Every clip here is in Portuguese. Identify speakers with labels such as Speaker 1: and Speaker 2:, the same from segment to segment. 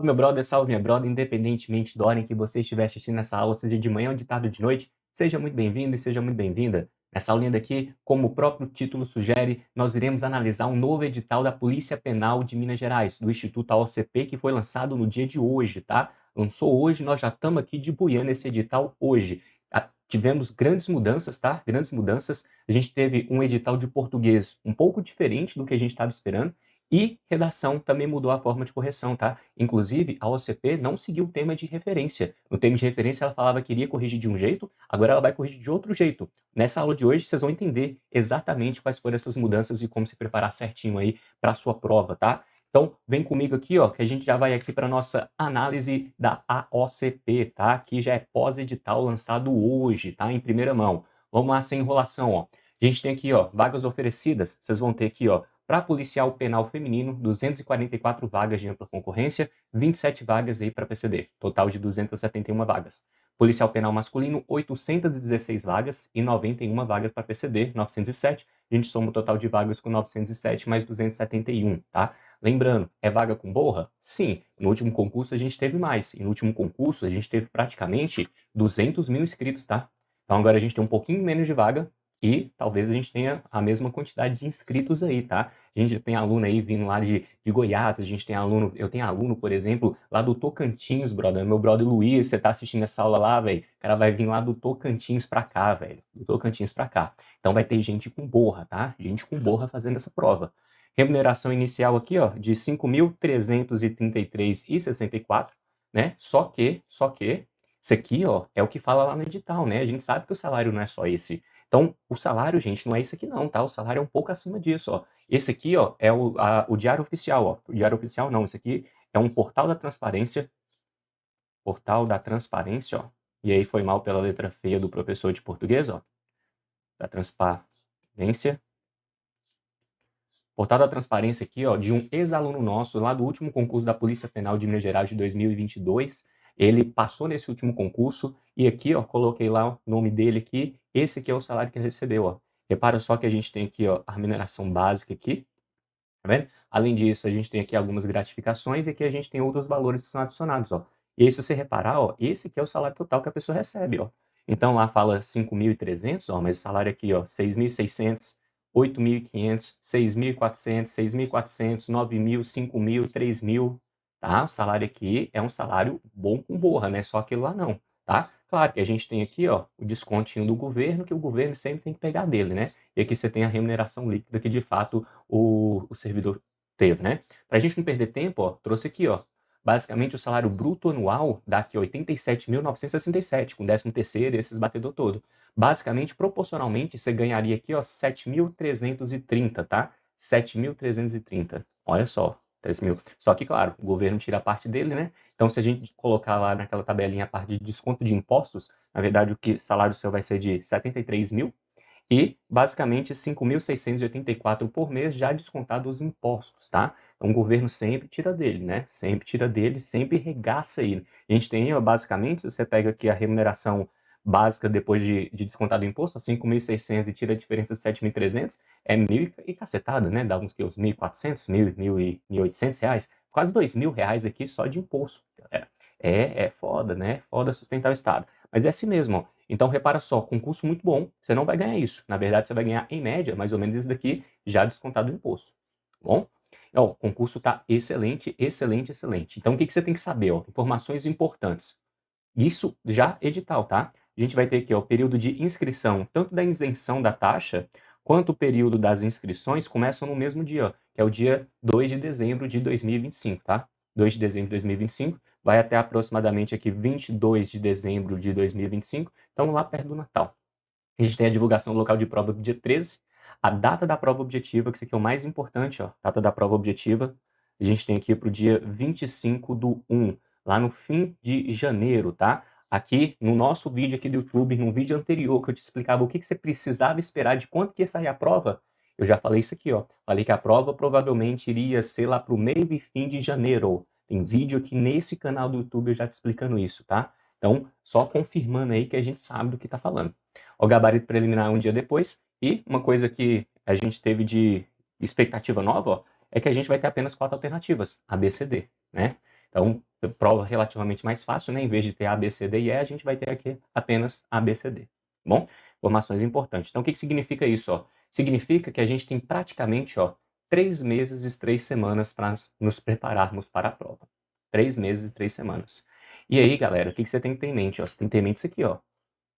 Speaker 1: Meu brother, salve minha brother, independentemente da hora em que você estiver assistindo essa aula, seja de manhã ou de tarde ou de noite, seja muito bem-vindo e seja muito bem-vinda. Nessa aulinha daqui, como o próprio título sugere, nós iremos analisar um novo edital da Polícia Penal de Minas Gerais, do Instituto AOCP, que foi lançado no dia de hoje, tá? Lançou hoje, nós já estamos aqui debuiando esse edital hoje. Tivemos grandes mudanças, tá? Grandes mudanças. A gente teve um edital de português um pouco diferente do que a gente estava esperando. E redação também mudou a forma de correção, tá? Inclusive, a OCP não seguiu o tema de referência. No tema de referência, ela falava que iria corrigir de um jeito, agora ela vai corrigir de outro jeito. Nessa aula de hoje, vocês vão entender exatamente quais foram essas mudanças e como se preparar certinho aí para a sua prova, tá? Então, vem comigo aqui, ó, que a gente já vai aqui para nossa análise da AOCP, tá? Que já é pós-edital lançado hoje, tá? Em primeira mão. Vamos lá, sem enrolação, ó. A gente tem aqui, ó, vagas oferecidas. Vocês vão ter aqui, ó, para policial penal feminino, 244 vagas de ampla concorrência, 27 vagas aí para PCD, total de 271 vagas. Policial penal masculino, 816 vagas e 91 vagas para PCD, 907. A gente soma o total de vagas com 907 mais 271, tá? Lembrando, é vaga com borra? Sim. No último concurso a gente teve mais. E no último concurso a gente teve praticamente 200 mil inscritos, tá? Então agora a gente tem um pouquinho menos de vaga, e talvez a gente tenha a mesma quantidade de inscritos aí, tá? A gente tem aluno aí vindo lá de Goiás, a gente tem aluno, eu tenho aluno, por exemplo, lá do Tocantins, brother. Meu brother Luiz, você tá assistindo essa aula lá, velho? O cara vai vir lá do Tocantins pra cá, velho. Do Tocantins pra cá. Então vai ter gente com borra, tá? Gente com borra fazendo essa prova. Remuneração inicial aqui, ó, de R$ 5.333,64, né? Só que, isso aqui, ó, é o que fala lá no edital, né? A gente sabe que o salário não é só esse. Então, o salário, gente, não é esse aqui não, tá? O salário é um pouco acima disso, ó. Esse aqui, ó, é o Diário Oficial, ó. O Diário Oficial não, esse aqui é um portal da transparência. Portal da transparência, ó. E aí foi mal pela letra feia do professor de português, ó. Da transparência. Portal da transparência aqui, ó, de um ex-aluno nosso lá do último concurso da Polícia Penal de Minas Gerais de 2022. Ele passou nesse último concurso e aqui, ó, coloquei lá o nome dele aqui. Esse aqui é o salário que ele recebeu, ó. Repara só que a gente tem aqui, ó, a remuneração básica aqui, tá vendo? Além disso, a gente tem aqui algumas gratificações e aqui a gente tem outros valores que são adicionados, ó. E aí, se você reparar, ó, esse aqui é o salário total que a pessoa recebe, ó. Então lá fala 5.300, ó, mas o salário aqui, ó, 6.600, 8.500, 6.400, 6.400, 9.000, 5.000, 3.000, tá? O salário aqui é um salário bom com borra, né? Só aquilo lá não, tá? Claro que a gente tem aqui, ó, o descontinho do governo, que o governo sempre tem que pegar dele, né? E aqui você tem a remuneração líquida que de fato o servidor teve, né? Para a gente não perder tempo, ó, trouxe aqui, ó, basicamente o salário bruto anual dá aqui 87.967, com 13º e esses batedor todo. Basicamente, proporcionalmente, você ganharia aqui, ó, 7.330, tá? 7.330. Olha só, 3 mil. Só que, claro, o governo tira a parte dele, né? Então, se a gente colocar lá naquela tabelinha a parte de desconto de impostos, na verdade, o salário seu vai ser de 73 mil, e basicamente 5.684 por mês já descontado os impostos, tá? Então o governo sempre tira dele, né? Sempre tira dele, sempre regaça ele. A gente tem, ó, basicamente, se você pega aqui a remuneração básica depois de descontado o imposto, 5.600 e tira a diferença de 7.300, é mil e cacetada, né? Dá uns 1.400, 1.800 reais, quase 2.000 reais aqui só de imposto, galera. É foda, né? Foda sustentar o Estado. Mas é assim mesmo, ó. Então, repara só, concurso muito bom, você não vai ganhar isso. Na verdade, você vai ganhar, em média, mais ou menos isso daqui, já descontado o imposto. Tá bom? Ó, o concurso está excelente, excelente, excelente. Então, o que você tem que saber? Ó? Informações importantes. Isso já edital, tá? A gente vai ter aqui ó, o período de inscrição, tanto da isenção da taxa, quanto o período das inscrições começam no mesmo dia, ó, que é o dia 2 de dezembro de 2025, tá? 2 de dezembro de 2025, vai até aproximadamente aqui 22 de dezembro de 2025, então lá perto do Natal. A gente tem a divulgação do local de prova do dia 13, a data da prova objetiva, que isso aqui é o mais importante, ó, data da prova objetiva, a gente tem aqui para o dia 25/1, lá no fim de janeiro, tá? Aqui no nosso vídeo aqui do YouTube, no vídeo anterior que eu te explicava o que você precisava esperar, de quanto que ia sair a prova, eu já falei isso aqui, ó. Falei que a prova provavelmente iria ser lá para o meio e fim de janeiro. Tem vídeo aqui nesse canal do YouTube eu já te explicando isso, tá? Então, só confirmando aí que a gente sabe do que tá falando. O gabarito preliminar um dia depois, e uma coisa que a gente teve de expectativa nova, ó, é que a gente vai ter apenas 4 alternativas, A, B, C, D, né? Então, prova relativamente mais fácil, né? Em vez de ter A, B, C, D e E, a gente vai ter aqui apenas A, B, C, D. Tá bom? Informações importantes. Então, o que significa isso? Ó? Significa que a gente tem praticamente 3 meses e 3 semanas para nos prepararmos para a prova. 3 meses e 3 semanas. E aí, galera, o que você tem que ter em mente? Ó? Você tem que ter em mente isso aqui, ó.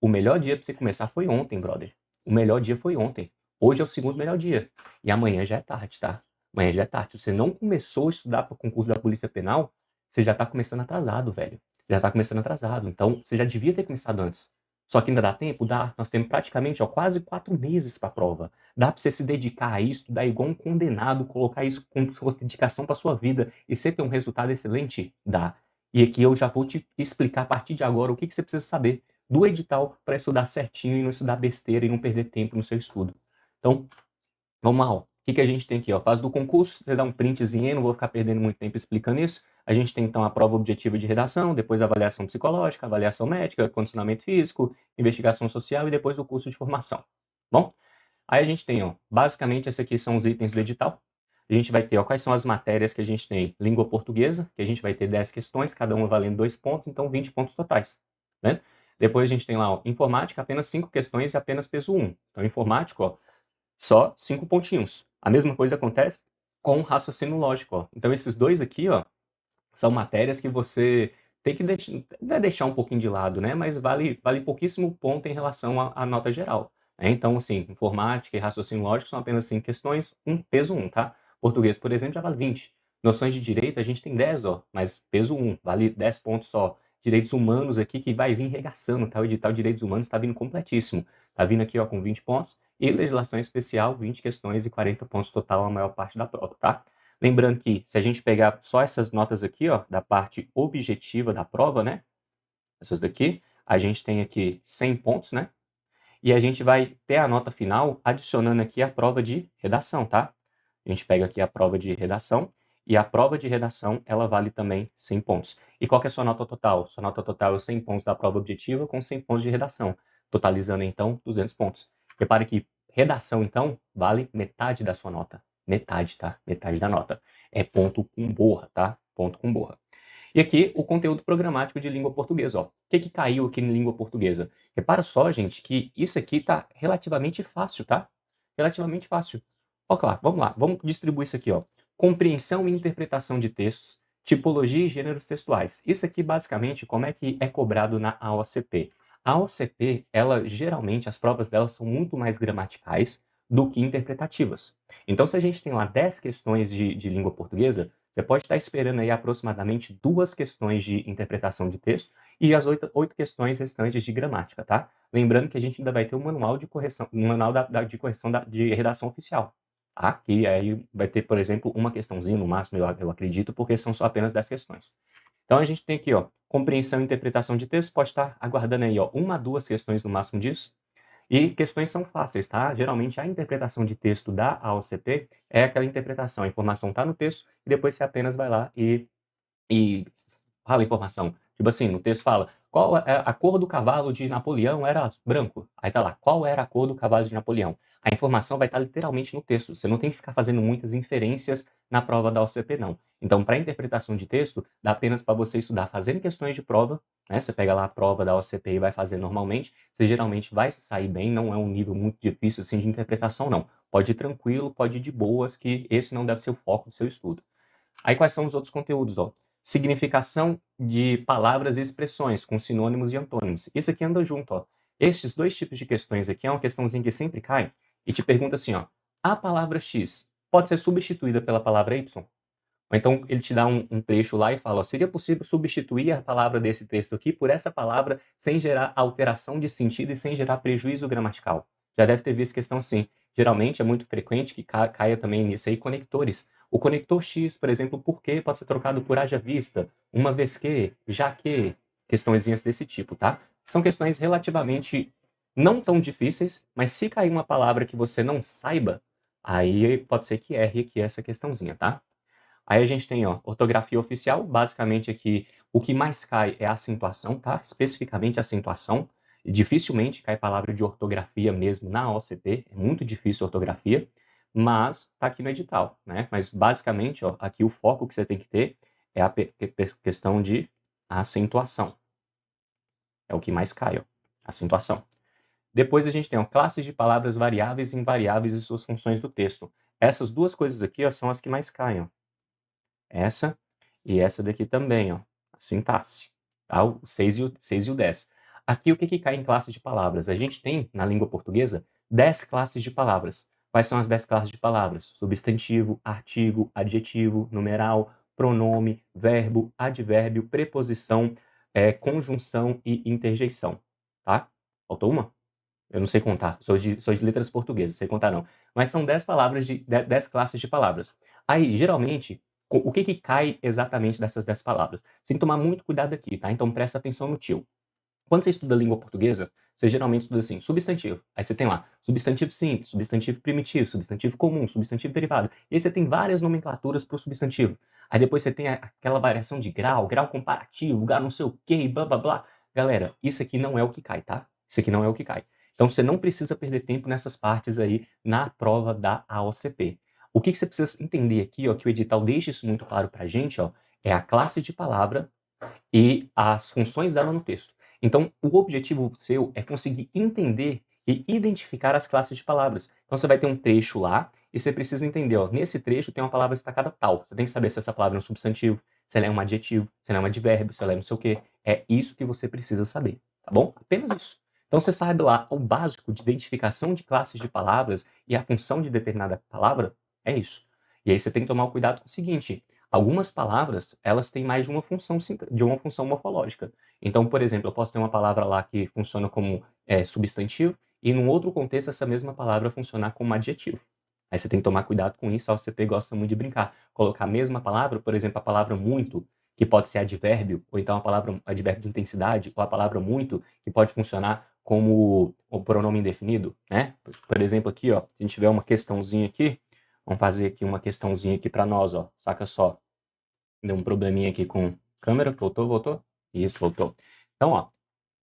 Speaker 1: O melhor dia para você começar foi ontem, brother. O melhor dia foi ontem. Hoje é o segundo melhor dia. E amanhã já é tarde, tá? Amanhã já é tarde. Se você não começou a estudar para o concurso da Polícia Penal, você já tá começando atrasado, velho. Já tá começando atrasado. Então, você já devia ter começado antes. Só que ainda dá tempo? Dá. Nós temos praticamente quase 4 meses para a prova. Dá para você se dedicar a isso, estudar igual um condenado, colocar isso como se fosse dedicação para sua vida e você ter um resultado excelente? Dá. E aqui eu já vou te explicar a partir de agora o que você precisa saber do edital para estudar certinho e não estudar besteira e não perder tempo no seu estudo. Então, vamos lá, ó. O que a gente tem aqui? Ó? Fase do concurso, você dá um printzinho aí, não vou ficar perdendo muito tempo explicando isso. A gente tem então a prova objetiva de redação, depois a avaliação psicológica, avaliação médica, condicionamento físico, investigação social e depois o curso de formação. Bom? Aí a gente tem, ó, basicamente, esses aqui são os itens do edital. A gente vai ter, ó, quais são as matérias que a gente tem. Língua portuguesa, que a gente vai ter 10 questões, cada uma valendo 2 pontos, então 20 pontos totais. Né? Depois a gente tem lá, ó, informática, apenas 5 questões e apenas peso 1. Então, informático, ó, só 5 pontinhos. A mesma coisa acontece com raciocínio lógico, ó. Então, esses dois aqui, ó, são matérias que você tem que deixar um pouquinho de lado, né? Mas vale pouquíssimo ponto em relação à nota geral. Né? Então, assim, informática e raciocínio lógico são apenas 5 questões, peso 1, tá? Português, por exemplo, já vale 20. Noções de direito, a gente tem 10, ó, mas peso 1, vale 10 pontos só. Direitos humanos aqui que vai vir regaçando, tá? O edital de direitos humanos está vindo completíssimo. Tá vindo aqui, ó, com 20 pontos. E legislação especial, 20 questões e 40 pontos total a maior parte da prova, tá? Lembrando que se a gente pegar só essas notas aqui, ó, da parte objetiva da prova, né? Essas daqui, a gente tem aqui 100 pontos, né? E a gente vai ter a nota final adicionando aqui a prova de redação, tá? A gente pega aqui a prova de redação e a prova de redação, ela vale também 100 pontos. E qual que é a sua nota total? Sua nota total é 100 pontos da prova objetiva com 100 pontos de redação, totalizando então 200 pontos. Repare que redação, então, vale metade da sua nota. Metade, tá? Metade da nota. É ponto com borra, tá? Ponto com borra. E aqui o conteúdo programático de língua portuguesa, ó. O que caiu aqui em língua portuguesa? Repara só, gente, que isso aqui tá relativamente fácil, tá? Relativamente fácil. Ó, claro, vamos lá, vamos distribuir isso aqui, ó. Compreensão e interpretação de textos, tipologia e gêneros textuais. Isso aqui, basicamente, como é que é cobrado na AOCP? A AOCP, ela, geralmente, as provas dela são muito mais gramaticais do que interpretativas. Então, se a gente tem lá 10 questões de língua portuguesa, você pode estar esperando aí aproximadamente 2 questões de interpretação de texto e as 8 questões restantes de gramática, tá? Lembrando que a gente ainda vai ter um manual de correção, de correção de redação oficial, tá? E aí vai ter, por exemplo, uma questãozinha no máximo, eu acredito, porque são só apenas 10 questões. Então a gente tem aqui, ó, compreensão e interpretação de texto, pode estar aguardando aí, ó, 1 a 2 questões no máximo disso. E questões são fáceis, tá? Geralmente a interpretação de texto da AOCP é aquela interpretação, a informação está no texto e depois você apenas vai lá e fala a informação. Tipo assim, no texto fala, qual é a cor do cavalo de Napoleão era branco. Aí tá lá, qual era a cor do cavalo de Napoleão? A informação vai estar literalmente no texto. Você não tem que ficar fazendo muitas inferências na prova da OCP, não. Então, para interpretação de texto, dá apenas para você estudar fazendo questões de prova, né? Você pega lá a prova da OCP e vai fazer normalmente. Você geralmente vai sair bem, não é um nível muito difícil assim de interpretação, não. Pode ir tranquilo, pode ir de boas, que esse não deve ser o foco do seu estudo. Aí quais são os outros conteúdos, ó? Significação de palavras e expressões com sinônimos e antônimos. Isso aqui anda junto, ó. Estes dois tipos de questões aqui é uma questãozinha que sempre cai e te pergunta assim, ó. A palavra X pode ser substituída pela palavra Y? Ou então ele te dá um trecho lá e fala, ó, seria possível substituir a palavra desse texto aqui por essa palavra sem gerar alteração de sentido e sem gerar prejuízo gramatical? Já deve ter visto questão assim. Geralmente é muito frequente que caia também nisso aí conectores. O conector X, por exemplo, por que pode ser trocado por haja vista, uma vez que, já que, questõezinhas desse tipo, tá? São questões relativamente não tão difíceis, mas se cair uma palavra que você não saiba, aí pode ser que erre aqui essa questãozinha, tá? Aí a gente tem, ó, ortografia oficial, basicamente aqui o que mais cai é a acentuação, tá? Especificamente a acentuação. Dificilmente cai palavra de ortografia mesmo na OCP, é muito difícil a ortografia, mas tá aqui no edital, né? Mas basicamente, ó, aqui o foco que você tem que ter é a questão de A acentuação. É o que mais cai, ó. Acentuação. Depois a gente tem, ó, classes de palavras variáveis e invariáveis e suas funções do texto. Essas duas coisas aqui, ó, são as que mais caem, ó. Essa e essa daqui também, ó, a sintaxe, tá? O 6 e o 10. Aqui o que que cai em classes de palavras? A gente tem, na língua portuguesa, 10 classes de palavras. Quais são as 10 classes de palavras? Substantivo, artigo, adjetivo, numeral, pronome, verbo, advérbio, preposição, conjunção e interjeição, tá? Faltou uma? Eu não sei contar, sou de letras portuguesas, sei contar não. Mas são 10 palavras 10 classes de palavras. Aí, geralmente, o que que cai exatamente dessas 10 palavras? Você tem que tomar muito cuidado aqui, tá? Então presta atenção no tio. Quando você estuda língua portuguesa, você geralmente estuda assim, substantivo. Aí você tem lá, substantivo simples, substantivo primitivo, substantivo comum, substantivo derivado. E aí você tem várias nomenclaturas para o substantivo. Aí depois você tem aquela variação de grau, grau comparativo, grau não sei o quê, blá blá blá. Galera, isso aqui não é o que cai, tá? Isso aqui não é o que cai. Então você não precisa perder tempo nessas partes aí na prova da AOCP. O que você precisa entender aqui, ó, que o edital deixa isso muito claro pra gente, ó, é a classe de palavra e as funções dela no texto. Então, o objetivo seu é conseguir entender e identificar as classes de palavras. Então, você vai ter um trecho lá e você precisa entender, ó, nesse trecho tem uma palavra destacada tal. Você tem que saber se essa palavra é um substantivo, se ela é um adjetivo, se ela é um advérbio, se ela é não sei o quê. É isso que você precisa saber, tá bom? Apenas isso. Então, você sabe lá o básico de identificação de classes de palavras e a função de determinada palavra, é isso. E aí você tem que tomar o cuidado com o seguinte: algumas palavras, elas têm mais de uma função morfológica. Então, por exemplo, eu posso ter uma palavra lá que funciona como substantivo e num outro contexto essa mesma palavra funcionar como adjetivo. Aí você tem que tomar cuidado com isso, a OCP gosta muito de brincar. Colocar a mesma palavra, por exemplo, a palavra muito, que pode ser advérbio, ou então a palavra advérbio de intensidade, ou a palavra muito, que pode funcionar como o pronome indefinido, né? Por exemplo, aqui, ó, se a gente tiver uma questãozinha aqui, vamos fazer aqui uma questãozinha aqui para nós, ó. Saca só. Deu um probleminha aqui com câmera. Voltou, voltou? Isso, voltou. Então, ó,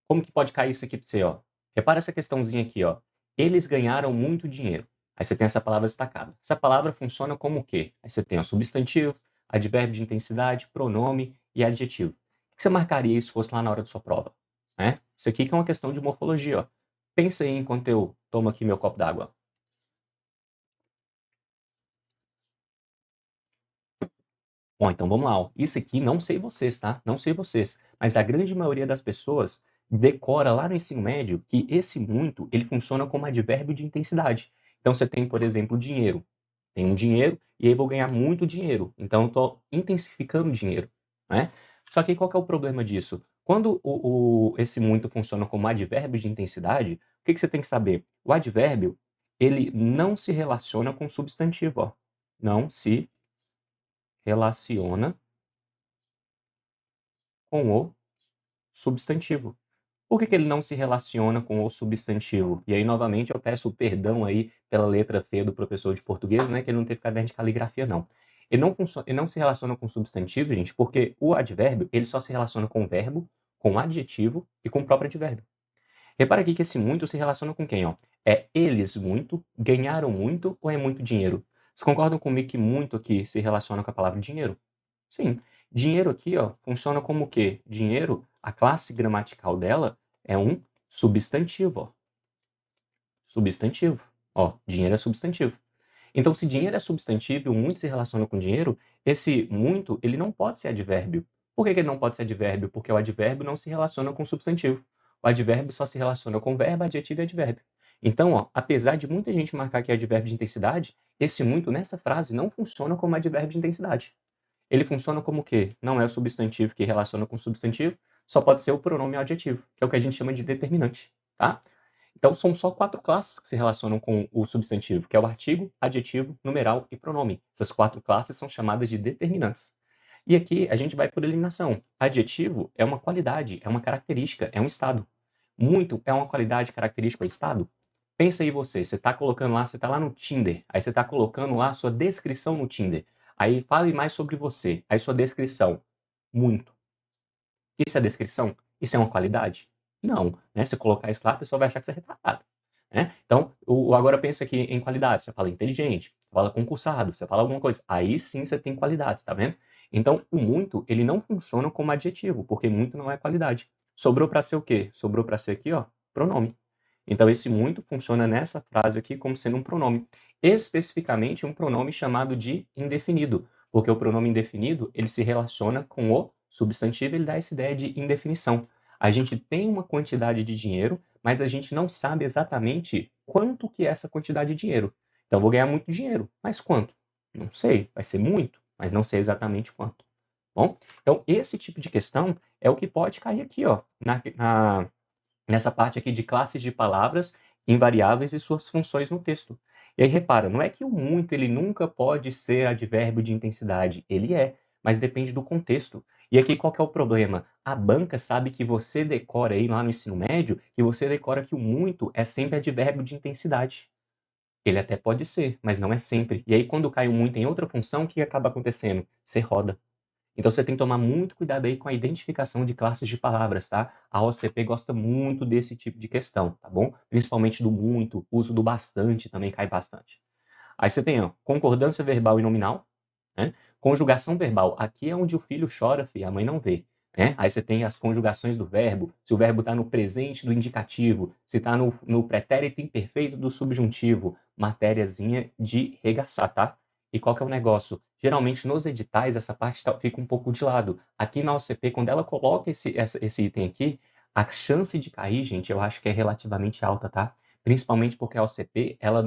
Speaker 1: como que pode cair isso aqui pra você, ó? Repara essa questãozinha aqui, ó. Eles ganharam muito dinheiro. Aí você tem essa palavra destacada. Essa palavra funciona como o quê? Aí você tem o substantivo, advérbio de intensidade, pronome e adjetivo. O que você marcaria se fosse lá na hora da sua prova? Né? Isso aqui que é uma questão de morfologia, ó. Pensa aí enquanto eu tomo aqui meu copo d'água. Bom, então vamos lá, ó. Isso aqui não sei vocês, tá? Não sei vocês, mas a grande maioria das pessoas decora lá no ensino médio que esse muito, ele funciona como advérbio de intensidade. Então você tem, por exemplo, dinheiro. Tem um dinheiro e aí vou ganhar muito dinheiro. Então eu tô intensificando o dinheiro, né? Só que qual que é o problema disso? Quando esse muito funciona como advérbio de intensidade, o que que você tem que saber? O advérbio, ele não se relaciona com o substantivo, ó. Não se relaciona com o substantivo. Por que que ele não se relaciona com o substantivo? E aí, novamente, eu peço perdão aí pela letra feia do professor de português, né, que ele não teve caderno de caligrafia, não. Ele não se relaciona com o substantivo, gente, porque o advérbio, ele só se relaciona com o verbo, com o adjetivo e com o próprio advérbio. Repara aqui que esse muito se relaciona com quem, ó? É eles muito, ganharam muito ou é muito dinheiro? Vocês concordam comigo que muito aqui se relaciona com a palavra dinheiro? Sim. Dinheiro aqui, ó, funciona como o quê? Dinheiro, a classe gramatical dela é um substantivo, ó. Substantivo. Ó, dinheiro é substantivo. Então, se dinheiro é substantivo e o muito se relaciona com dinheiro, esse muito, ele não pode ser advérbio. Por que que ele não pode ser advérbio? Porque o advérbio não se relaciona com o substantivo. O advérbio só se relaciona com verbo, adjetivo e advérbio. Então, ó, apesar de muita gente marcar que é advérbio de intensidade, esse muito nessa frase não funciona como advérbio de intensidade. Ele funciona como o quê? Não é o substantivo que relaciona com o substantivo, só pode ser o pronome adjetivo, que é o que a gente chama de determinante, tá? Então são só 4 classes que se relacionam com o substantivo, que é o artigo, adjetivo, numeral e pronome. Essas 4 classes são chamadas de determinantes. E aqui a gente vai por eliminação. Adjetivo é uma qualidade, é uma característica, é um estado. Muito é uma qualidade, característica ou estado? Pensa aí você está colocando lá, você está lá no Tinder, aí você está colocando lá a sua descrição no Tinder. Aí fale mais sobre você, aí sua descrição, muito. Isso é descrição? Isso é uma qualidade? Não, né, se eu colocar isso lá, a pessoa vai achar que você é retardado, né. Então, o agora pensa aqui em qualidade, você fala inteligente, você fala concursado, você fala alguma coisa, aí sim você tem qualidades, tá vendo? Então, o muito, ele não funciona como adjetivo, porque muito não é qualidade. Sobrou para ser o quê? Sobrou para ser aqui, ó, pronome. Então, esse muito funciona nessa frase aqui como sendo um pronome. Especificamente, um pronome chamado de indefinido, porque o pronome indefinido, ele se relaciona com o substantivo, ele dá essa ideia de indefinição. A gente tem uma quantidade de dinheiro, mas a gente não sabe exatamente quanto que é essa quantidade de dinheiro. Então, eu vou ganhar muito dinheiro, mas quanto? Não sei, vai ser muito, mas não sei exatamente quanto. Bom, então esse tipo de questão é o que pode cair aqui, ó, nessa parte aqui de classes de palavras invariáveis e suas funções no texto. E aí repara, não é que o muito ele nunca pode ser advérbio de intensidade, ele é, mas depende do contexto. E aqui qual que é o problema? A banca sabe que você decora aí lá no ensino médio, que você decora que o muito é sempre advérbio de intensidade. Ele até pode ser, mas não é sempre. E aí quando cai o muito em outra função, o que acaba acontecendo? Você roda. Então você tem que tomar muito cuidado aí com a identificação de classes de palavras, tá? A OCP gosta muito desse tipo de questão, tá bom? Principalmente do muito, uso do bastante também cai bastante. Aí você tem, ó, concordância verbal e nominal, né? Conjugação verbal, aqui é onde o filho chora, filho, a mãe não vê. Né? Aí você tem as conjugações do verbo, se o verbo está no presente do indicativo, se está no pretérito imperfeito do subjuntivo, matériazinha de regaçar, tá? E qual que é o negócio? Geralmente nos editais essa parte fica um pouco de lado. Aqui na OCP, quando ela coloca esse item aqui, a chance de cair, gente, eu acho que é relativamente alta, tá? Principalmente porque a OCP, ela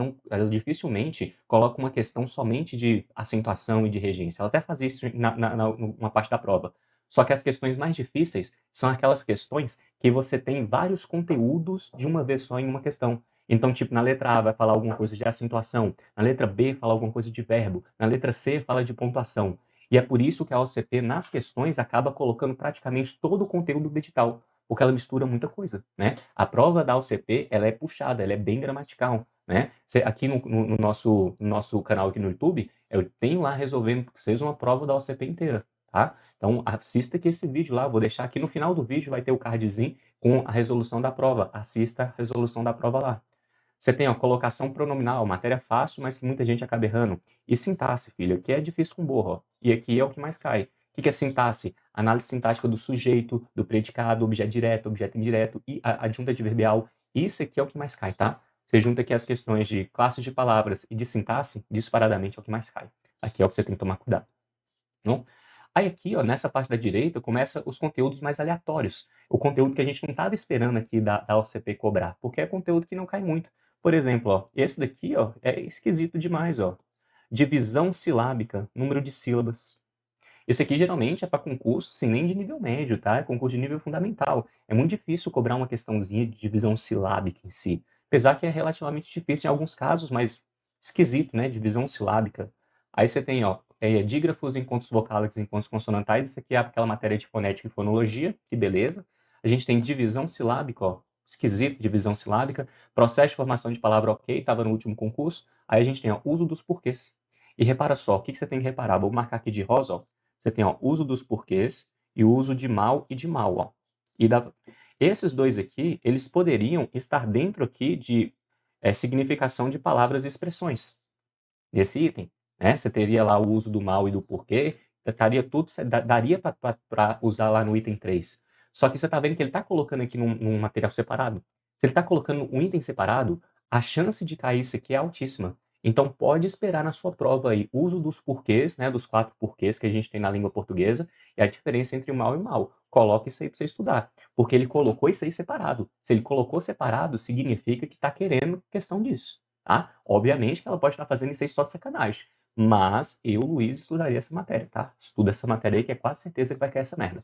Speaker 1: dificilmente coloca uma questão somente de acentuação e de regência. Ela até faz isso numa parte da prova. Só que as questões mais difíceis são aquelas questões que você tem vários conteúdos de uma vez só em uma questão. Então, tipo, na letra A vai falar alguma coisa de acentuação, na letra B fala alguma coisa de verbo, na letra C fala de pontuação. E é por isso que a OCP, nas questões, acaba colocando praticamente todo o conteúdo do edital, porque ela mistura muita coisa, né? A prova da OCP, ela é puxada, ela é bem gramatical, né? Aqui no nosso canal aqui no YouTube, eu tenho lá resolvendo para vocês uma prova da OCP inteira, tá? Então, assista aqui esse vídeo lá, vou deixar aqui no final do vídeo, vai ter o cardzinho com a resolução da prova. Assista a resolução da prova lá. Você tem, ó, colocação pronominal, matéria fácil, mas que muita gente acaba errando. E sintaxe, filho, que é difícil com burro, ó. E aqui é o que mais cai. O que é sintaxe? Análise sintática do sujeito, do predicado, objeto direto, objeto indireto e a adjunta adverbial. Isso aqui é o que mais cai, tá? Você junta aqui as questões de classes de palavras e de sintaxe, disparadamente é o que mais cai. Aqui é o que você tem que tomar cuidado. Não? Aí aqui, ó, nessa parte da direita, começa os conteúdos mais aleatórios. O conteúdo que a gente não estava esperando aqui da OCP cobrar, porque é conteúdo que não cai muito. Por exemplo, ó, esse daqui, ó, é esquisito demais, ó. Divisão silábica, número de sílabas. Esse aqui geralmente é para concurso, assim, nem de nível médio, tá? É concurso de nível fundamental. É muito difícil cobrar uma questãozinha de divisão silábica em si. Apesar que é relativamente difícil em alguns casos, mas esquisito, né? Divisão silábica. Aí você tem, ó, dígrafos, encontros vocálicos e encontros consonantais. Isso aqui é aquela matéria de fonética e fonologia, que beleza. A gente tem divisão silábica, ó, esquisito, divisão silábica. Processo de formação de palavra, ok, estava no último concurso. Aí a gente tem, ó, uso dos porquês. E repara só, o que você tem que reparar? Vou marcar aqui de rosa, ó. Você tem, ó, uso dos porquês e o uso de mal e de mal, ó. Esses dois aqui, eles poderiam estar dentro aqui de significação de palavras e expressões desse item, né? Você teria lá o uso do mal e do porquê, estaria tudo, daria para usar lá no item 3. Só que você está vendo que ele está colocando aqui num material separado. Se ele está colocando um item separado, a chance de cair isso aqui é altíssima. Então pode esperar na sua prova aí uso dos porquês, né, dos 4 porquês que a gente tem na língua portuguesa, e a diferença entre o mal e o mal. Coloque isso aí para você estudar, porque ele colocou isso aí separado. Se ele colocou separado, significa que está querendo questão disso. Tá? Obviamente que ela pode estar fazendo isso aí só de sacanagem. Mas eu, Luiz, estudaria essa matéria, tá? Estuda essa matéria aí que é quase certeza que vai cair essa merda.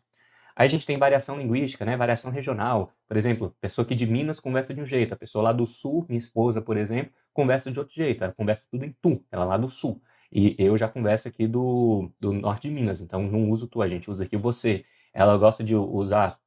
Speaker 1: Aí a gente tem variação linguística, né? Variação regional. Por exemplo, pessoa aqui de Minas conversa de um jeito. A pessoa lá do Sul, minha esposa, por exemplo, conversa de outro jeito. Ela conversa tudo em tu, ela lá do Sul. E eu já converso aqui do norte de Minas, então não uso tu, a gente usa aqui o você. Ela gosta de usar,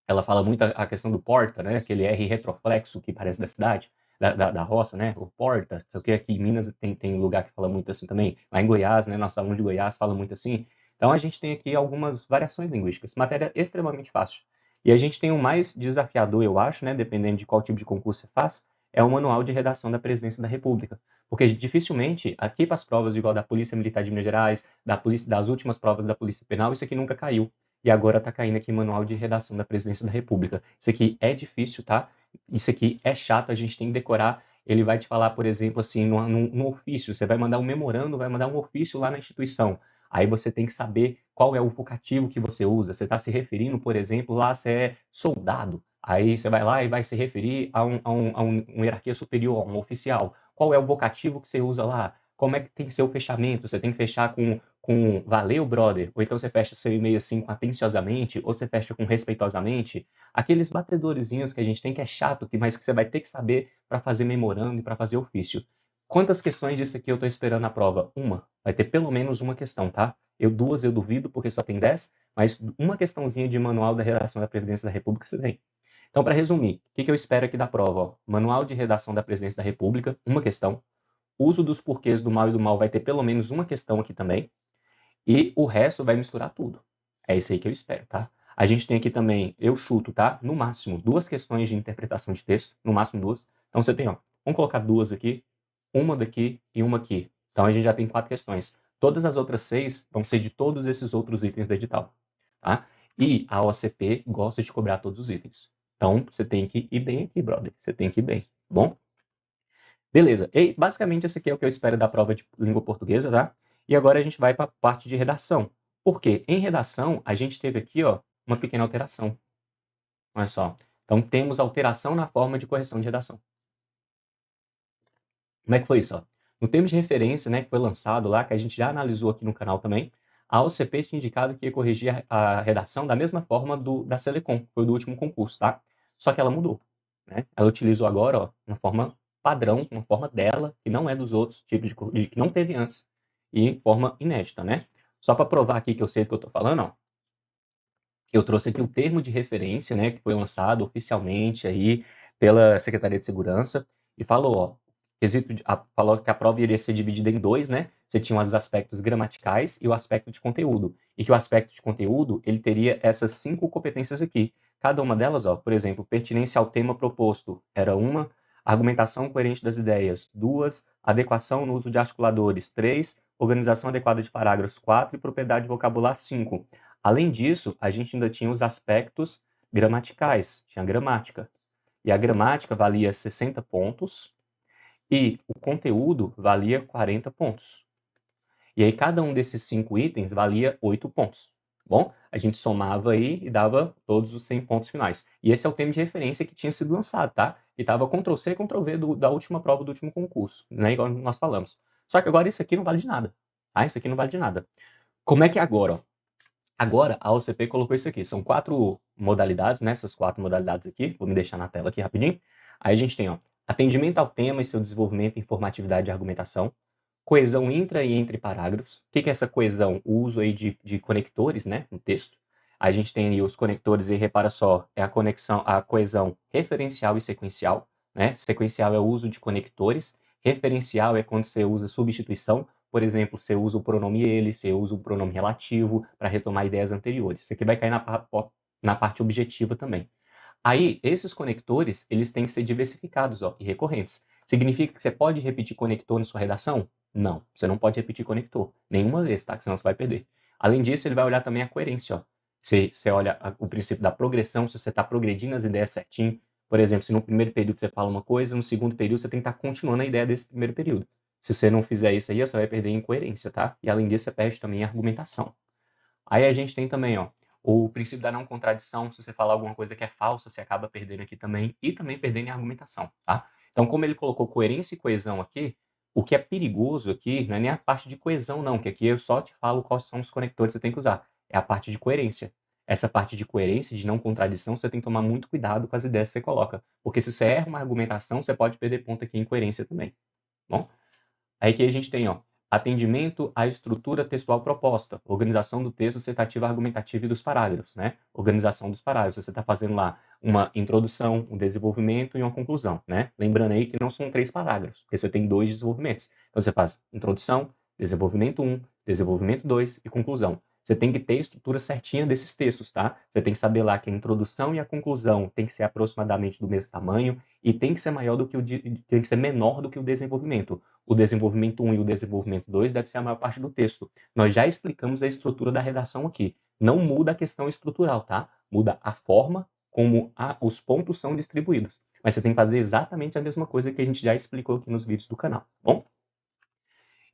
Speaker 1: ela fala muito a questão do porta, né? Aquele R retroflexo que parece da cidade, da roça, né? O porta, não sei o que, aqui em Minas tem lugar que fala muito assim também. Lá em Goiás, né? Nosso aluno de Goiás fala muito assim. Então a gente tem aqui algumas variações linguísticas. Matéria extremamente fácil. E a gente tem o mais desafiador, eu acho, né? Dependendo de qual tipo de concurso você faz, é o Manual de Redação da Presidência da República. Porque dificilmente, aqui para as provas igual da Polícia Militar de Minas Gerais, das últimas provas da Polícia Penal, isso aqui nunca caiu. E agora está caindo aqui Manual de Redação da Presidência da República. Isso aqui é difícil, tá? Isso aqui é chato, a gente tem que decorar. Ele vai te falar, por exemplo, assim, no ofício, você vai mandar um memorando, vai mandar um ofício lá na instituição. Aí você tem que saber qual é o vocativo que você usa. Você está se referindo, por exemplo, lá você é soldado. Aí você vai lá e vai se referir uma hierarquia superior, a um oficial. Qual é o vocativo que você usa lá? Como é que tem que ser o fechamento? Você tem que fechar com valeu, brother? Ou então você fecha seu e-mail assim com atenciosamente? Ou você fecha com respeitosamente? Aqueles batedorzinhos que a gente tem que é chato, mas que você vai ter que saber para fazer memorando e para fazer ofício. Quantas questões disso aqui eu estou esperando na prova? Uma. Vai ter pelo menos uma questão, tá? Duas eu duvido, porque só tem 10, mas uma questãozinha de manual da redação da Presidência da República você tem. Então, para resumir, o que eu espero aqui da prova? Ó? Manual de redação da Presidência da República, uma questão. Uso dos porquês do mal e do mal vai ter pelo menos uma questão aqui também. E o resto vai misturar tudo. É isso aí que eu espero, tá? A gente tem aqui também, eu chuto, tá? No máximo, duas questões de interpretação de texto. No máximo duas. Então você tem, ó, vamos colocar duas aqui, uma daqui e uma aqui. Então a gente já tem 4 questões. Todas as outras 6 vão ser de todos esses outros itens do edital, tá? E a OCP gosta de cobrar todos os itens. Então você tem que ir bem aqui, brother. Você tem que ir bem, tá bom? Beleza. E basicamente esse aqui é o que eu espero da prova de língua portuguesa, tá? E agora a gente vai para a parte de redação. Por quê? Em redação, a gente teve aqui, ó, uma pequena alteração. Olha só. Então temos alteração na forma de correção de redação. Como é que foi isso? Ó? No termo de referência, né, que foi lançado lá, que a gente já analisou aqui no canal também, a OCP tinha indicado que ia corrigir a redação da mesma forma da Selecom, que foi do último concurso, tá? Só que ela mudou, né? Ela utilizou agora, ó, uma forma padrão, uma forma dela, que não é dos outros tipos que não teve antes, e em forma inédita, né? Só para provar aqui que eu sei do que eu estou falando, ó, eu trouxe aqui o termo de referência, né, que foi lançado oficialmente aí pela Secretaria de Segurança e falou, ó, falou que a prova iria ser dividida em dois, né? Você tinha os aspectos gramaticais e o aspecto de conteúdo. E que o aspecto de conteúdo, ele teria essas 5 competências aqui. Cada uma delas, ó, por exemplo, pertinência ao tema proposto era uma, argumentação coerente das ideias, 2, adequação no uso de articuladores, 3, organização adequada de parágrafos, 4 e propriedade vocabular, 5. Além disso, a gente ainda tinha os aspectos gramaticais, tinha a gramática. E a gramática valia 60 pontos e o conteúdo valia 40 pontos. E aí cada um desses 5 itens valia 8 pontos. Bom, a gente somava aí e dava todos os 100 pontos finais. E esse é o tema de referência que tinha sido lançado, tá? E estava Ctrl+C, Ctrl+V da última prova do último concurso, né? Igual nós falamos. Só que agora isso aqui não vale de nada. Tá? Isso aqui não vale de nada. Como é que é agora, ó? Agora, a OCP colocou isso aqui. São 4 modalidades, né? Essas 4 modalidades aqui. Vou me deixar na tela aqui rapidinho. Aí a gente tem, ó, atendimento ao tema e seu desenvolvimento, informatividade e argumentação. Coesão intra e entre parágrafos. O que é essa coesão? O uso aí de conectores, né? No texto. A gente tem aí os conectores e repara só, é a coesão referencial e sequencial, né? Sequencial é o uso de conectores. Referencial é quando você usa substituição. Por exemplo, você usa o pronome ele, você usa o pronome relativo para retomar ideias anteriores. Isso aqui vai cair na parte objetiva também. Aí, esses conectores, eles têm que ser diversificados, ó, e recorrentes. Significa que você pode repetir conector na sua redação? Não, você não pode repetir conector. Nenhuma vez, tá? Que senão você vai perder. Além disso, ele vai olhar também a coerência, ó. Você olha o princípio da progressão, se você está progredindo as ideias certinho. Por exemplo, se no primeiro período você fala uma coisa, no segundo período você tem que estar continuando a ideia desse primeiro período. Se você não fizer isso aí, você vai perder em coerência, tá? E além disso, você perde também em argumentação. Aí a gente tem também, ó, o princípio da não contradição. Se você falar alguma coisa que é falsa, você acaba perdendo aqui também. E também perdendo em argumentação, tá? Então, como ele colocou coerência e coesão aqui, o que é perigoso aqui não é nem a parte de coesão, não, que aqui eu só te falo quais são os conectores que você tem que usar. É a parte de coerência. Essa parte de coerência, de não contradição, você tem que tomar muito cuidado com as ideias que você coloca. Porque se você erra uma argumentação, você pode perder ponto aqui em coerência também. Bom? Aí que a gente tem, ó, atendimento à estrutura textual proposta, organização do texto citativa, argumentativa e dos parágrafos, né? Organização dos parágrafos, você está fazendo lá uma introdução, um desenvolvimento e uma conclusão, né? Lembrando aí que não são 3 parágrafos, porque você tem 2 desenvolvimentos. Então você faz introdução, desenvolvimento 1, desenvolvimento 2 e conclusão. Você tem que ter a estrutura certinha desses textos, tá? Você tem que saber lá que a introdução e a conclusão tem que ser aproximadamente do mesmo tamanho e tem que ser maior do que tem que ser menor do que o desenvolvimento. O desenvolvimento 1 e o desenvolvimento 2 deve ser a maior parte do texto. Nós já explicamos a estrutura da redação aqui. Não muda a questão estrutural, tá? Muda a forma como os pontos são distribuídos. Mas você tem que fazer exatamente a mesma coisa que a gente já explicou aqui nos vídeos do canal, tá bom?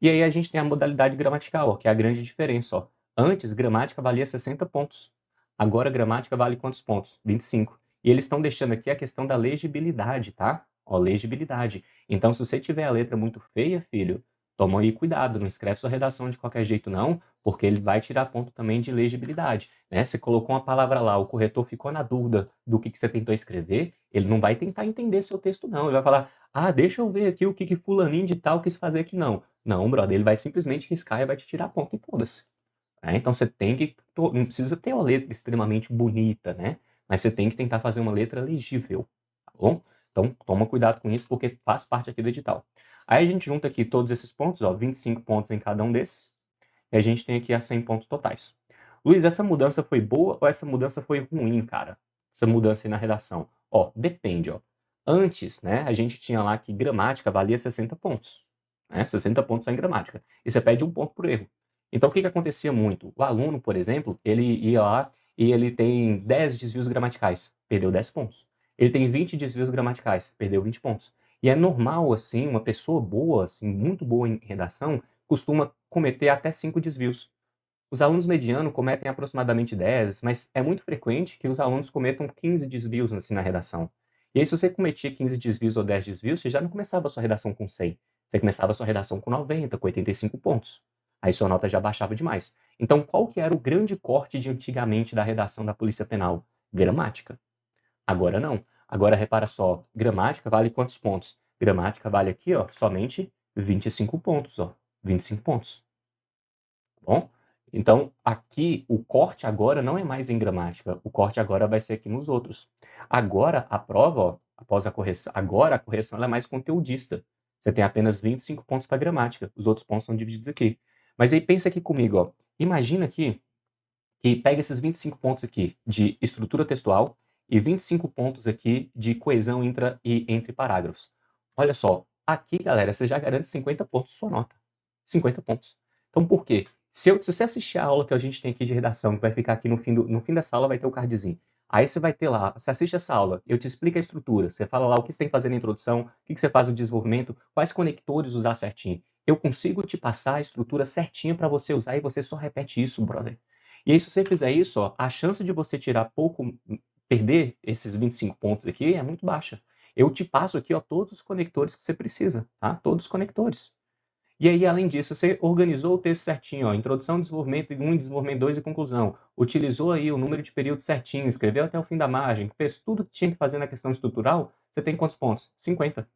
Speaker 1: E aí a gente tem a modalidade gramatical, ó, que é a grande diferença, ó. Antes, gramática valia 60 pontos. Agora, gramática vale quantos pontos? 25. E eles estão deixando aqui a questão da legibilidade, tá? Ó, legibilidade. Então, se você tiver a letra muito feia, filho, toma aí cuidado, não escreve sua redação de qualquer jeito não, porque ele vai tirar ponto também de legibilidade, né? Você colocou uma palavra lá, o corretor ficou na dúvida do que você tentou escrever, ele não vai tentar entender seu texto não, ele vai falar, ah, deixa eu ver aqui o que fulaninho de tal quis fazer aqui não. Não, brother, ele vai simplesmente riscar e vai te tirar ponto e foda-se. Né? Então você tem que. Não precisa ter uma letra extremamente bonita, né? Mas você tem que tentar fazer uma letra legível, tá bom? Então toma cuidado com isso, porque faz parte aqui do edital. Aí a gente junta aqui todos esses pontos, ó, 25 pontos em cada um desses, e a gente tem aqui as 100 pontos totais. Luiz, essa mudança foi boa ou essa mudança foi ruim, cara? Essa mudança aí na redação. Ó, depende, ó. Antes, né, a gente tinha lá que gramática valia 60 pontos. Né? 60 pontos só em gramática. E você pede um ponto por erro. Então, o que acontecia muito? O aluno, por exemplo, ele ia lá e ele tem 10 desvios gramaticais, perdeu 10 pontos. Ele tem 20 desvios gramaticais, perdeu 20 pontos. E é normal, assim, uma pessoa boa, assim, muito boa em redação, costuma cometer até 5 desvios. Os alunos medianos cometem aproximadamente 10, mas é muito frequente que os alunos cometam 15 desvios assim, na redação. E aí, se você cometia 15 desvios ou 10 desvios, você já não começava a sua redação com 100. Você começava a sua redação com 90, com 85 pontos. Aí sua nota já baixava demais. Então, qual que era o grande corte de antigamente da redação da Polícia Penal? Gramática. Agora não. Agora repara só, gramática vale quantos pontos? Gramática vale aqui, ó, somente 25 pontos, ó. 25 pontos. Bom? Então, aqui, o corte agora não é mais em gramática, o corte agora vai ser aqui nos outros. Agora, a prova, ó, após a correção, agora a correção ela é mais conteudista. Você tem apenas 25 pontos para gramática, os outros pontos são divididos aqui. Mas aí pensa aqui comigo, ó. Imagina aqui que pega esses 25 pontos aqui de estrutura textual e 25 pontos aqui de coesão intra e entre parágrafos. Olha só, aqui, galera, você já garante 50 pontos de sua nota. 50 pontos. Então, por quê? Se você assistir a aula que a gente tem aqui de redação, que vai ficar aqui no fim dessa aula, vai ter o cardzinho. Aí você vai ter lá, você assiste essa aula, eu te explico a estrutura, você fala lá o que você tem que fazer na introdução, o que você faz no desenvolvimento, quais conectores usar certinho. Eu consigo te passar a estrutura certinha para você usar e você só repete isso, brother. E aí, se você fizer isso, ó, a chance de você tirar pouco, perder esses 25 pontos aqui é muito baixa. Eu te passo aqui, ó, todos os conectores que você precisa, tá? Todos os conectores. E aí, além disso, você organizou o texto certinho, ó, introdução, desenvolvimento 1, desenvolvimento 2 e conclusão. Utilizou aí o número de períodos certinho, escreveu até o fim da margem, fez tudo que tinha que fazer na questão estrutural, você tem quantos pontos? 50.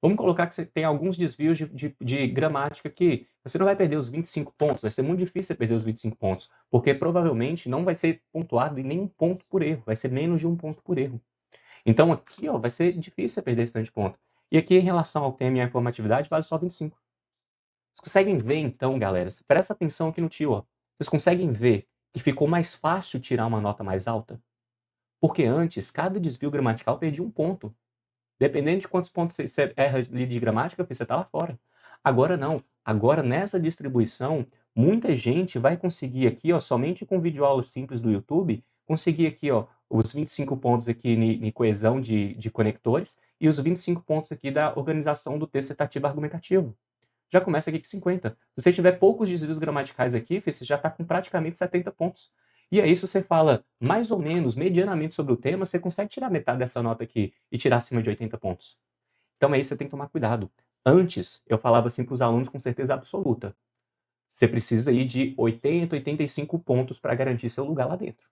Speaker 1: Vamos colocar que você tem alguns desvios de gramática que você não vai perder os 25 pontos, vai ser muito difícil você perder os 25 pontos, porque provavelmente não vai ser pontuado em nenhum ponto por erro, vai ser menos de um ponto por erro. Então aqui, ó, vai ser difícil você perder esse tanto de ponto. E aqui em relação ao tema e à informatividade, vale só 25. Vocês conseguem ver então, galera, presta atenção aqui no tio, ó. Vocês conseguem ver que ficou mais fácil tirar uma nota mais alta? Porque antes, cada desvio gramatical perdia um ponto. Dependendo de quantos pontos você erra ali de gramática, você tá lá fora. Agora não. Agora, nessa distribuição, muita gente vai conseguir aqui, ó, somente com videoaulas simples do YouTube, conseguir aqui, ó, os 25 pontos aqui em coesão de conectores e os 25 pontos aqui da organização do texto citativo argumentativo. Já começa aqui com 50. Se você tiver poucos desvios gramaticais aqui, você já está com praticamente 70 pontos. E aí, se você fala mais ou menos, medianamente sobre o tema, você consegue tirar metade dessa nota aqui e tirar acima de 80 pontos. Então aí você tem que tomar cuidado. Antes, eu falava assim para os alunos com certeza absoluta. Você precisa ir de 80, 85 pontos para garantir seu lugar lá dentro.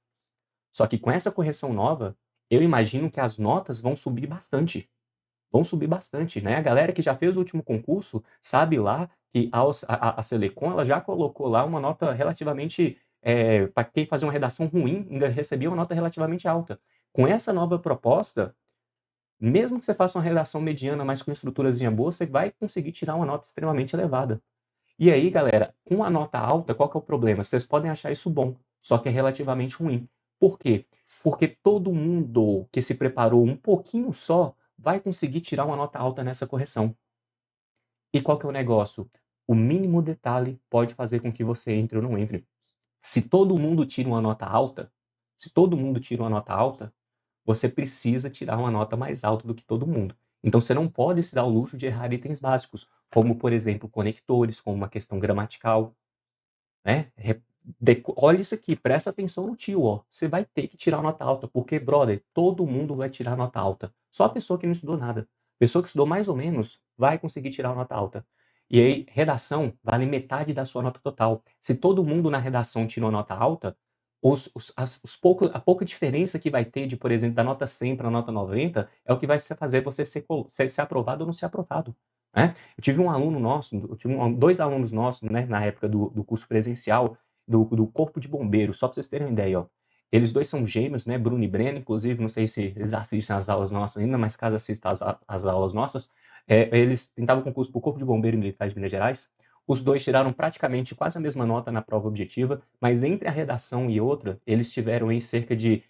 Speaker 1: Só que com essa correção nova, eu imagino que as notas vão subir bastante. Vão subir bastante, né? A galera que já fez o último concurso sabe lá que a Selecon ela já colocou lá uma nota relativamente, para quem fazia uma redação ruim, ainda recebia uma nota relativamente alta. Com essa nova proposta, mesmo que você faça uma redação mediana, mas com estruturazinha boa, você vai conseguir tirar uma nota extremamente elevada. E aí, galera, com a nota alta, qual que é o problema? Vocês podem achar isso bom, só que é relativamente ruim. Por quê? Porque todo mundo que se preparou um pouquinho só vai conseguir tirar uma nota alta nessa correção. E qual que é o negócio? O mínimo detalhe pode fazer com que você entre ou não entre. Se todo mundo tira uma nota alta, se todo mundo tira uma nota alta, você precisa tirar uma nota mais alta do que todo mundo. Então você não pode se dar o luxo de errar itens básicos, como por exemplo conectores, como uma questão gramatical, né? Olha isso aqui, presta atenção no tio, ó. Você vai ter que tirar nota alta, porque, brother, todo mundo vai tirar nota alta. Só a pessoa que não estudou nada. Pessoa que estudou mais ou menos vai conseguir tirar nota alta. E aí, redação vale metade da sua nota total. Se todo mundo na redação tirou nota alta, a pouca diferença que vai ter de, por exemplo, da nota 100 para a nota 90 é o que vai fazer você ser aprovado ou não ser aprovado. Né? Eu tive um aluno nosso, eu tive dois alunos nossos, né, na época do curso presencial, do Corpo de Bombeiros, só para vocês terem uma ideia, ó. Eles dois são gêmeos, né, Bruno e Breno, inclusive, não sei se eles assistem às aulas nossas ainda, mas caso assistam às aulas nossas, eles tentavam concurso para o Corpo de Bombeiro Militar de Minas Gerais. Os dois tiraram praticamente quase a mesma nota na prova objetiva, mas entre a redação e outra, eles tiveram em cerca de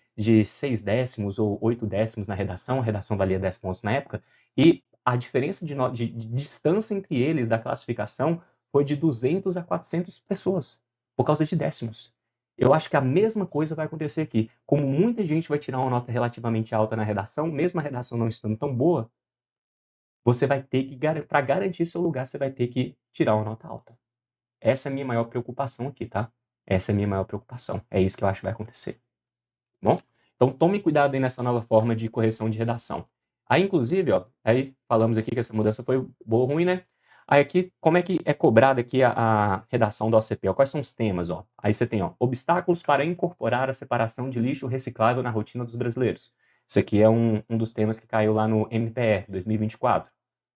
Speaker 1: 6 décimos ou 8 décimos na redação, a redação valia 10 pontos na época, e a diferença de distância entre eles da classificação foi de 200 a 400 pessoas, por causa de décimos. Eu acho que a mesma coisa vai acontecer aqui. Como muita gente vai tirar uma nota relativamente alta na redação, mesmo a redação não estando tão boa, você vai ter que, para garantir seu lugar, você vai ter que tirar uma nota alta. Essa é a minha maior preocupação aqui, tá? Essa é a minha maior preocupação. É isso que eu acho que vai acontecer. Tá bom? Então tome cuidado aí nessa nova forma de correção de redação. Aí, inclusive, ó, aí falamos aqui que essa mudança foi boa ou ruim, né? Aí aqui, como é que é cobrada aqui a redação do OCP? Ó? Quais são os temas, ó? Aí você tem, ó, obstáculos para incorporar a separação de lixo reciclável na rotina dos brasileiros. Isso aqui é um dos temas que caiu lá no MPR 2024.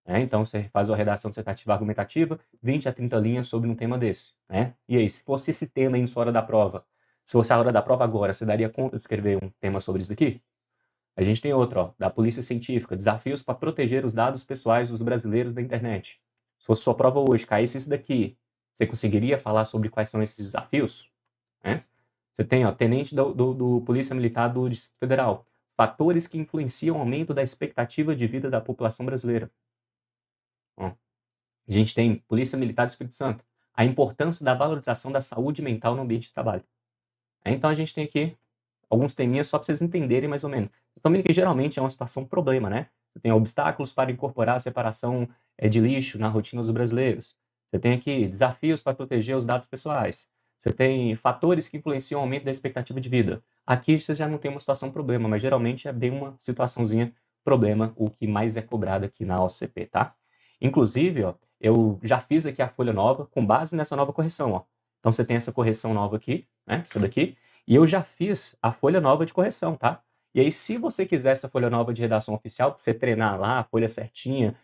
Speaker 1: Né? Então você faz a redação dissertativa argumentativa, 20 a 30 linhas sobre um tema desse. Né? E aí, se fosse esse tema aí em sua hora da prova, se fosse a hora da prova agora, você daria conta de escrever um tema sobre isso daqui? A gente tem outro, ó, da Polícia Científica, desafios para proteger os dados pessoais dos brasileiros da internet. Se fosse sua prova hoje, caísse isso daqui, você conseguiria falar sobre quais são esses desafios? Né? Você tem, ó, tenente do Polícia Militar do Distrito Federal, fatores que influenciam o aumento da expectativa de vida da população brasileira. Ó, a gente tem Polícia Militar do Espírito Santo, a importância da valorização da saúde mental no ambiente de trabalho. Então a gente tem aqui alguns teminhas só para vocês entenderem mais ou menos. Vocês estão vendo que geralmente é uma situação problema, né? Você tem obstáculos para incorporar a separação de lixo na rotina dos brasileiros. Você tem aqui desafios para proteger os dados pessoais. Você tem fatores que influenciam o aumento da expectativa de vida. Aqui vocês já não tem uma situação problema, mas geralmente é bem uma situaçãozinha problema, o que mais é cobrado aqui na OCP, tá? Inclusive, ó, eu já fiz aqui a folha nova com base nessa nova correção, ó. Então você tem essa correção nova aqui, né? Essa daqui. E eu já fiz a folha nova de correção, tá? E aí, se você quiser essa folha nova de redação oficial, para você treinar lá a folha certinha,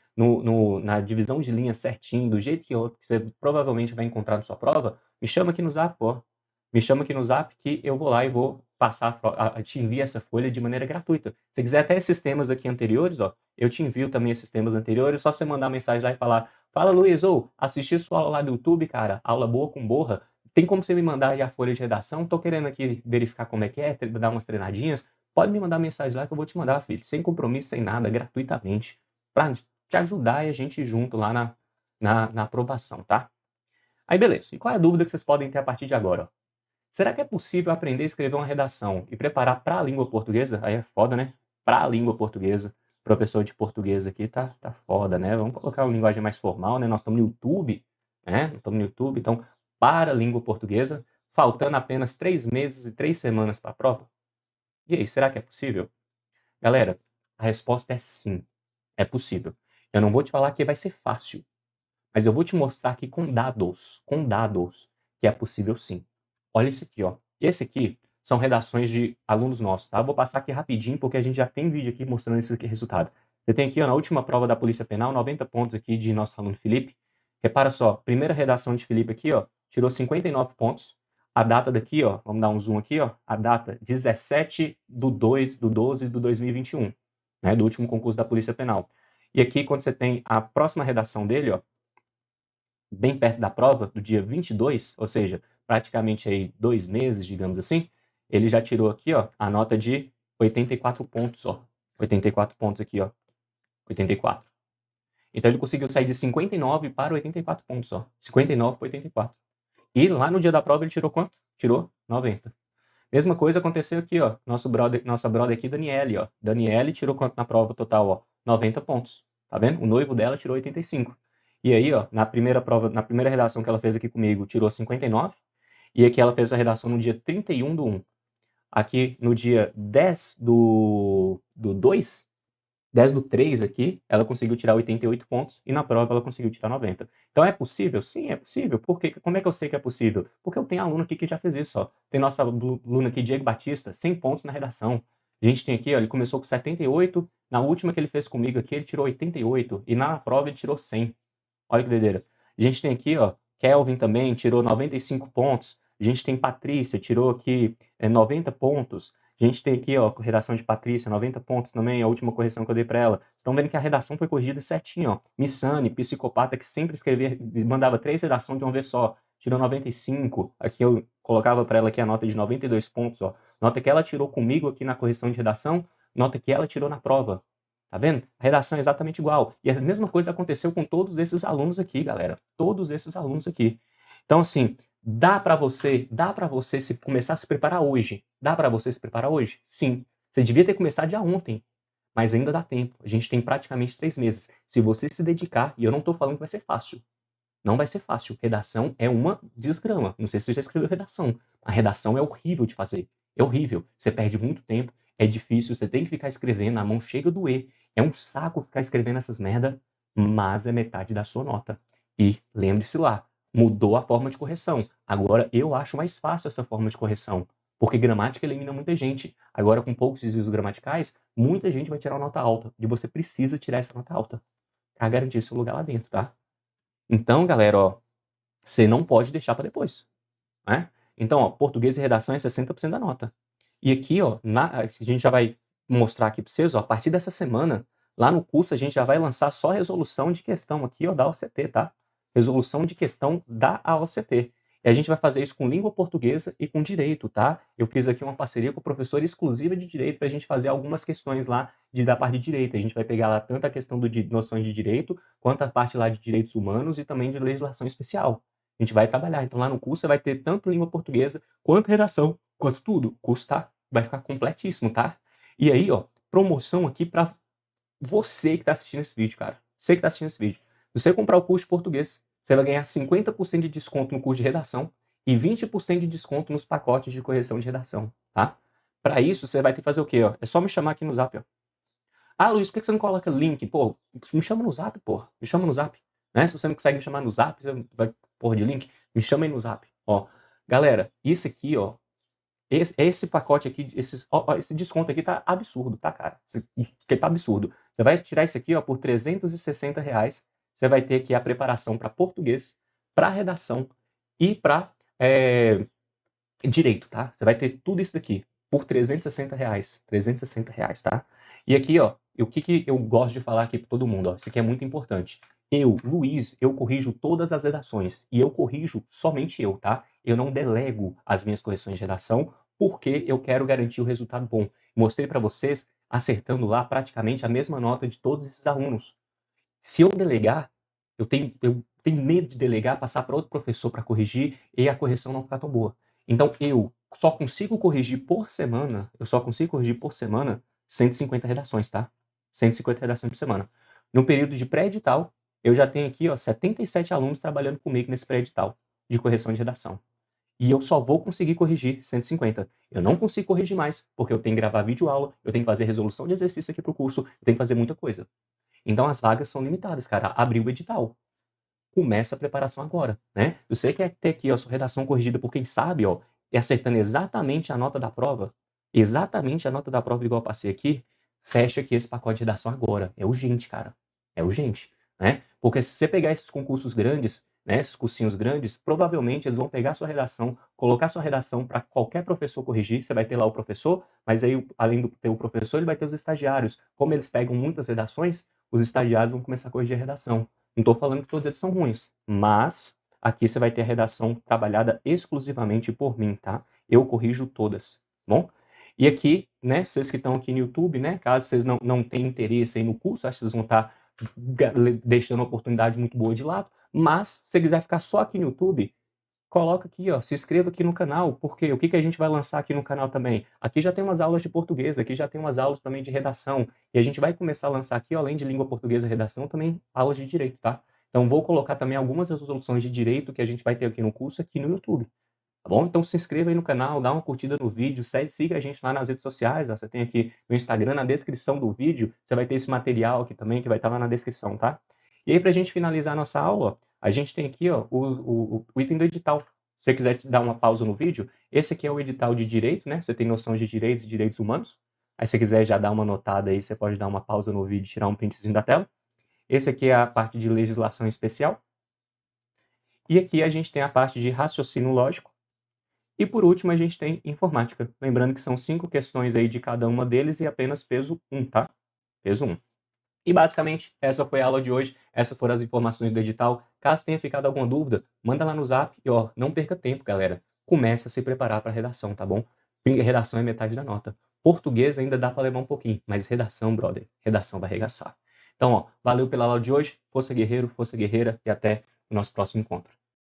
Speaker 1: na divisão de linhas certinho, do jeito que você provavelmente vai encontrar na sua prova, me chama aqui no Zap, ó. Me chama aqui no Zap que eu vou lá e vou passar, te envio essa folha de maneira gratuita. Se quiser até esses temas aqui anteriores, ó, eu te envio também esses temas anteriores, só você mandar mensagem lá e falar: fala, Luiz, ou assisti sua aula lá do YouTube, cara, aula boa com borra. Tem como você me mandar aí a folha de redação? Tô querendo aqui verificar como é que é, dar umas treinadinhas. Pode me mandar mensagem lá que eu vou te mandar, filho. Sem compromisso, sem nada, gratuitamente. Pra te ajudar e a gente ir junto lá na aprovação, tá? Aí beleza. E qual é a dúvida que vocês podem ter a partir de agora? Ó? Será que é possível aprender a escrever uma redação e preparar para a língua portuguesa? Aí é foda, né? Para a língua portuguesa. Professor de português aqui tá foda, né? Vamos colocar uma linguagem mais formal, né? Nós estamos no YouTube, né? Estamos no YouTube, então, para a língua portuguesa, faltando apenas 3 meses e 3 semanas para a prova. E aí, será que é possível? Galera, a resposta é sim, é possível. Eu não vou te falar que vai ser fácil, mas eu vou te mostrar aqui com dados, que é possível sim. Olha isso aqui, ó. Esse aqui são redações de alunos nossos, tá? Eu vou passar aqui rapidinho, porque a gente já tem vídeo aqui mostrando esse aqui, resultado. Você tem aqui, ó, na última prova da Polícia Penal, 90 pontos aqui de nosso aluno Felipe. Repara só, primeira redação de Felipe aqui, ó, tirou 59 pontos. A data daqui, ó, vamos dar um zoom aqui, ó, a data 17/2/12 de 2021, né, do último concurso da Polícia Penal. E aqui, quando você tem a próxima redação dele, ó, bem perto da prova, do dia 22, ou seja, praticamente aí 2 meses, digamos assim, ele já tirou aqui, ó, a nota de 84 pontos, ó. 84 pontos aqui, ó. 84. Então ele conseguiu sair de 59 para 84 pontos, ó. 59 para 84. E lá no dia da prova ele tirou quanto? Tirou 90. Mesma coisa aconteceu aqui, ó. Nossa brother aqui, Daniele, ó. Daniele tirou quanto na prova total, ó? 90 pontos. Tá vendo? O noivo dela tirou 85. E aí, ó, na primeira prova, na primeira redação que ela fez aqui comigo, tirou 59. E aqui ela fez a redação no dia 31/1. Aqui no dia 10 do 2, 10/3 aqui, ela conseguiu tirar 88 pontos e na prova ela conseguiu tirar 90. Então é possível? Sim, é possível. Por quê? Como é que eu sei que é possível? Porque eu tenho aluno aqui que já fez isso, ó. Tem nosso aluno aqui, Diego Batista, 100 pontos na redação. A gente tem aqui, ó, ele começou com 78, na última que ele fez comigo aqui, ele tirou 88 e na prova ele tirou 100. Olha que doideira. A gente tem aqui, ó, Kelvin também tirou 95 pontos. A gente tem Patrícia, tirou aqui 90 pontos. A gente tem aqui, ó, redação de Patrícia, 90 pontos também, a última correção que eu dei para ela. Estão vendo que a redação foi corrigida certinho, ó. Missane, psicopata, que sempre escrevia, mandava 3 redações de uma vez só, tirou 95. Aqui eu colocava para ela aqui a nota de 92 pontos, ó. Nota que ela tirou comigo aqui na correção de redação, nota que ela tirou na prova. Tá vendo? A redação é exatamente igual. E a mesma coisa aconteceu com todos esses alunos aqui, galera. Todos esses alunos aqui. Então, assim, dá para você começar a se preparar hoje. Dá para você se preparar hoje? Sim. Você devia ter começado já ontem, mas ainda dá tempo. A gente tem praticamente 3 meses. Se você se dedicar, e eu não estou falando que vai ser fácil. Não vai ser fácil. Redação é uma desgrama. Não sei se você já escreveu redação. A redação é horrível de fazer. É horrível. Você perde muito tempo. É difícil. Você tem que ficar escrevendo. A mão chega a doer. É um saco ficar escrevendo essas merda, mas é metade da sua nota. E lembre-se lá, mudou a forma de correção. Agora eu acho mais fácil essa forma de correção. Porque gramática elimina muita gente. Agora, com poucos desvios gramaticais, muita gente vai tirar uma nota alta. E você precisa tirar essa nota alta para garantir seu lugar lá dentro, tá? Então, galera, ó, você não pode deixar para depois, né? Então, ó, português e redação é 60% da nota. E aqui, ó, a gente já vai mostrar aqui para vocês, ó, a partir dessa semana, lá no curso a gente já vai lançar só resolução de questão aqui, ó, da OCP, tá? Resolução de questão da AOCP. E a gente vai fazer isso com língua portuguesa e com direito, tá? Eu fiz aqui uma parceria com a professora exclusiva de direito para a gente fazer algumas questões lá da parte de direito. A gente vai pegar lá tanto a questão de noções de direito, quanto a parte lá de direitos humanos e também de legislação especial. A gente vai trabalhar. Então lá no curso você vai ter tanto língua portuguesa, quanto redação, quanto tudo. O curso tá, vai ficar completíssimo, tá? E aí, ó, promoção aqui para você que está assistindo esse vídeo, cara. Você que está assistindo esse vídeo. Se você comprar o curso de português, você vai ganhar 50% de desconto no curso de redação e 20% de desconto nos pacotes de correção de redação, tá? Para isso, você vai ter que fazer o quê, ó? É só me chamar aqui no Zap, ó. Ah, Luiz, por que você não coloca link? Pô, me chama no Zap, pô. Me chama no Zap. Né? Se você não consegue me chamar no Zap, você vai porra de link, me chama aí no Zap. Ó, galera, isso aqui, ó, esse pacote aqui, esse desconto aqui tá absurdo, tá, cara? Porque tá absurdo. Você vai tirar isso aqui, ó, por R$ 360. Você vai ter aqui a preparação para português, para redação e para direito, tá? Você vai ter tudo isso daqui por R$ 360. R$ 360, tá? E aqui, ó, o que eu gosto de falar aqui para todo mundo, ó, isso aqui é muito importante. Eu, Luiz, eu corrijo todas as redações e eu corrijo somente eu, tá? Eu não delego as minhas correções de redação porque eu quero garantir o resultado bom. Mostrei para vocês acertando lá praticamente a mesma nota de todos esses alunos. Se eu delegar, eu tenho medo de delegar, passar para outro professor para corrigir e a correção não ficar tão boa. Então eu só consigo corrigir por semana, 150 redações, tá? 150 redações por semana. No período de pré-edital, eu já tenho aqui, ó, 77 alunos trabalhando comigo nesse pré-edital de correção de redação. E eu só vou conseguir corrigir 150. Eu não consigo corrigir mais, porque eu tenho que gravar vídeo aula, eu tenho que fazer resolução de exercício aqui para o curso, eu tenho que fazer muita coisa. Então as vagas são limitadas, cara. Abriu o edital. Começa a preparação agora, né? Se você quer ter aqui a sua redação corrigida por quem sabe, ó, e acertando exatamente a nota da prova igual eu passei aqui, fecha aqui esse pacote de redação agora. É urgente, cara. É urgente, né? Porque se você pegar esses concursos grandes, né, esses cursinhos grandes, provavelmente eles vão pegar sua redação, colocar sua redação para qualquer professor corrigir. Você vai ter lá o professor, mas aí, além de ter o professor, ele vai ter os estagiários. Como eles pegam muitas redações, os estagiários vão começar a corrigir a redação. Não estou falando que todos eles são ruins, mas aqui você vai ter a redação trabalhada exclusivamente por mim, tá? Eu corrijo todas, tá bom? E aqui, né, vocês que estão aqui no YouTube, né, caso vocês não tenham interesse aí no curso, acho que vocês vão estar deixando a oportunidade muito boa de lado, mas se você quiser ficar só aqui no YouTube, coloca aqui, ó, se inscreva aqui no canal, porque o que que a gente vai lançar aqui no canal também? Aqui já tem umas aulas de português, aqui já tem umas aulas também de redação, e a gente vai começar a lançar aqui, ó, além de língua portuguesa e redação, também aulas de direito, tá? Então vou colocar também algumas resoluções de direito que a gente vai ter aqui no curso, aqui no YouTube, tá bom? Então se inscreva aí no canal, dá uma curtida no vídeo, siga a gente lá nas redes sociais, ó, você tem aqui no Instagram, na descrição do vídeo, você vai ter esse material aqui também, que vai estar lá na descrição, tá? E aí pra gente finalizar a nossa aula, ó, a gente tem aqui, ó, o item do edital. Se você quiser dar uma pausa no vídeo, esse aqui é o edital de direito, né? Você tem noção de direitos e direitos humanos. Aí se você quiser já dar uma notada aí, você pode dar uma pausa no vídeo e tirar um printzinho da tela. Esse aqui é a parte de legislação especial. E aqui a gente tem a parte de raciocínio lógico. E por último a gente tem informática. Lembrando que são 5 questões aí de cada uma deles e apenas peso 1, tá? Peso 1. E basicamente, essa foi a aula de hoje, essas foram as informações do edital. Caso tenha ficado alguma dúvida, manda lá no zap e ó, não perca tempo, galera. Comece a se preparar para redação, tá bom? Redação é metade da nota. Português ainda dá para levar um pouquinho, mas redação, brother, redação vai arregaçar. Então, ó, valeu pela aula de hoje, força guerreiro, força guerreira e até o nosso próximo encontro.